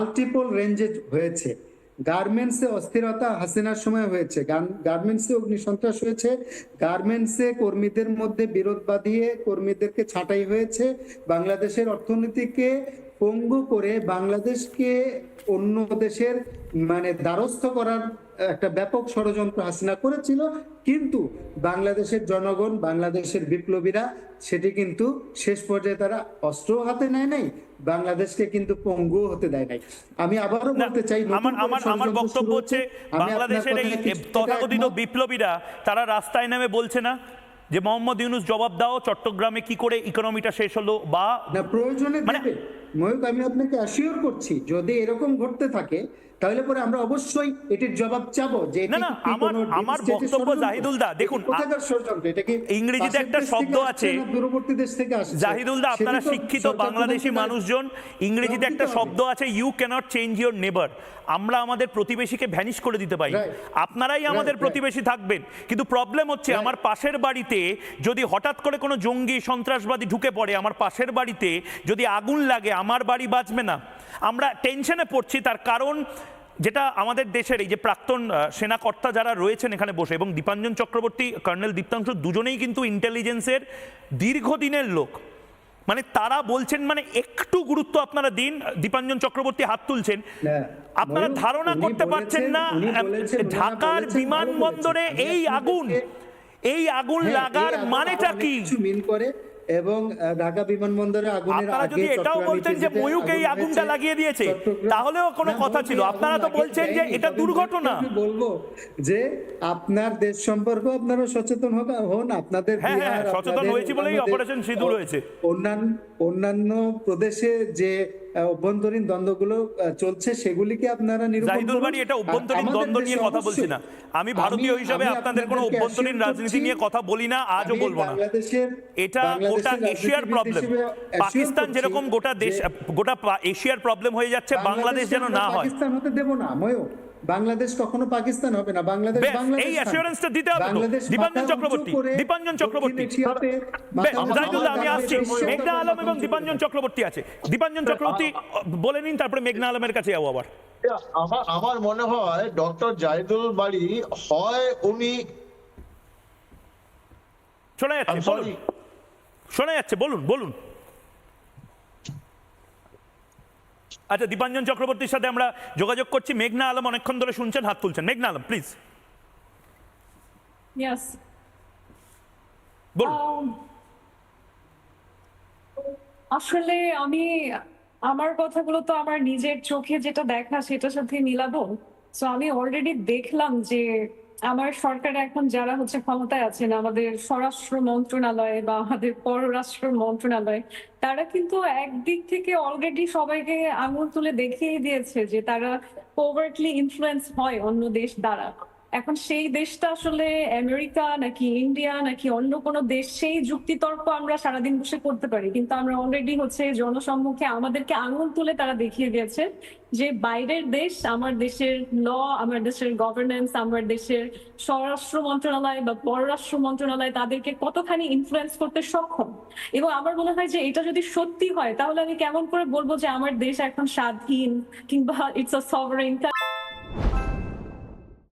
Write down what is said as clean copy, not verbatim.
Multiple রেঞ্জে হয়েছে। গার্মেন্টসে অস্থিরতা হাসিনার সময় হয়েছে, গার্মেন্টসে অগ্নিসন্ত্রাস হয়েছে, গার্মেন্টসে কর্মীদের মধ্যে বিরোধ বাঁধিয়ে কর্মীদেরকে ছাঁটাই হয়েছে, বাংলাদেশের অর্থনীতিকে পঙ্গু করে বাংলাদেশকে অন্য দেশের দ্বারস্থ করার একটা ব্যাপক ষড়যন্ত্র হাসিনা করেছিল। কিন্তু বাংলাদেশের জনগণ, বাংলাদেশের বিপ্লবীরা সেটি কিন্তু শেষ পর্যায়ে তারা অস্ত্র হাতে নেয় নাই, বাংলাদেশকে কিন্তু পঙ্গু হতে দেয় নাই। আমি আবারও বলতে চাই, আমার বক্তব্য হচ্ছে বাংলাদেশের এই তথাকথিত বিপ্লবীরা তারা রাস্তায় নেমে বলছে না যে মোহাম্মদ ইউনূস জবাব দাও, চট্টগ্রামে কি করে ইকোনমিটা শেষ হলো, বা প্রয়োজনে দেবে। ময়ূক, আমি আপনাকে অ্যাসিওর করছি যদি এরকম ঘটতে থাকে তাহলে পরে আমরা অবশ্যই এটির জবাব চাবো। যে না না, আমার বক্তব্য জাহিদুল দা, দেখুন ইংরেজিতে একটা শব্দ আছে, দূরবর্তী দেশ থেকে আসছে। জাহিদুল দা, আপনারা শিক্ষিত বাংলাদেশি মানুষজন, ইংরেজিতে একটা শব্দ আছে, ইউ ক্যানট চেঞ্জ ইউর নেবার। আমরা আমাদের প্রতিবেশীকে ভ্যানিশ করে দিতে পারি, আপনারাই আমাদের প্রতিবেশী থাকবেন। কিন্তু প্রবলেম হচ্ছে আমার পাশের বাড়িতে যদি হঠাৎ করে কোনো জঙ্গি সন্ত্রাসবাদী ঢুকে পড়ে, আমার পাশের বাড়িতে যদি আগুন লাগে, আমার বাড়ি বাঁচবে না। আমরা টেনশনে পড়ছি, তার কারণ যেটা আমাদের দেশের এই যে প্রাক্তন সেনাকর্তা যারা রয়েছেন এখানে বসে, এবং দীপাঞ্জন চক্রবর্তী, কর্নেল দীপ্তাংশু, দুজনেই কিন্তু ইন্টেলিজেন্সের দীর্ঘদিনের লোক। তারা বলছেন একটু গুরুত্ব আপনারা দিন। দীপাঞ্জন চক্রবর্তী হাত তুলছেন, আপনারা ধারণা করতে পারছেন না ঢাকার বিমানবন্দরে এই আগুন লাগার মানেটা কি। এবং ঢাকা বিমানবন্দরে আগুনের আপনারা যদি এটাও বলতেন যে ময়ূক এই আগুনটা লাগিয়ে দিয়েছে তাহলেও কোনো কথা ছিল। আপনারা তো বলছেন যে এটা দুর্ঘটনা। বলবো যে আপনার দেশ সম্পর্কে আপনারা সচেতন হন। আপনাদের সচেতন হয়েছি বলেই অপারেশন সিঁদুর হয়েছে। অন্যান্য প্রদেশে যে অভ্যন্তরীণ দ্বন্দ্বগুলো চলছে সেগুলিকে আপনারা জাহিদুল বাড়ি, এটা অভ্যন্তরীণ দ্বন্দ্ব নিয়ে কথা বলছি না আমি। ভারতীয় হিসাবে আপনাদের কোনো অভ্যন্তরীণ রাজনীতি নিয়ে কথা বলি না, আজও বলবো না। এটা গোটা এশিয়ার প্রবলেম। পাকিস্তান যেরকম গোটা এশিয়ার প্রবলেম হয়ে যাচ্ছে, বাংলাদেশ যেন না হয়। পাকিস্তান হতে দেব না ময়ূর, বাংলাদেশ কখনো পাকিস্তান হবে না। বাংলাদেশ এই অ্যাসিওরেন্সটা দিতে হবে তো। দীপাঞ্জন চক্রবর্তী জাহিদুল, আমি আসছি। মেঘনা আলম এবং দীপাঞ্জন চক্রবর্তী আছে। দীপাঞ্জন চক্রবর্তী বলে নিন, তারপরে মেঘনা আলমের কাছে যাবো আবার। আমার মনে হয় ডক্টর জাহিদুল বাড়ি হয় উনি শোনা যাচ্ছে, বলুন। আচ্ছা, দীপাঞ্জন চক্রবর্তীর সাথে আমরা যোগাযোগ করছি। মেঘনা আলম অনেকক্ষণ ধরে শুনছেন, হাত তুলছেন। মেঘনা আলম, প্লিজ বলুন। আসলে আমি আমার কথাগুলো তো আমার নিজের চোখে যেটা দেখা সেটার সাথে মিলাবো। সো আমি অলরেডি দেখলাম যে আমার সরকারে এখন যারা ক্ষমতায় আছেন, আমাদের স্বরাষ্ট্র মন্ত্রণালয় বা আমাদের পররাষ্ট্র মন্ত্রণালয়, তারা কিন্তু একদিক থেকে অলরেডি সবাইকে আঙুল তুলে দেখিয়ে দিয়েছে যে তারা কোভার্টলি ইনফ্লুয়েন্স হয় অন্য দেশ দ্বারা। এখন সেই দেশটা আসলে আমেরিকা নাকি ইন্ডিয়া নাকি অন্য কোনো দেশ, সেই যুক্তিতর্ক আমরা সারাদিন বসে করতে পারি, কিন্তু আমরা অলরেডি জনসম্মুখে আমাদেরকে আঙুল তুলে তারা দেখিয়ে দিয়েছে যে বাইরের দেশ আমার দেশের ল, আমার দেশের গভর্নেন্স, আমার দেশের স্বরাষ্ট্র মন্ত্রণালয় বা পররাষ্ট্র মন্ত্রণালয় তাদেরকে কতখানি ইনফ্লুয়েন্স করতে সক্ষম। এবং আমার মনে হয় যে এটা যদি সত্যি হয় তাহলে আমি কেমন করে বলবো যে আমার দেশ এখন স্বাধীন কিংবা ইটস আ সভারেইন।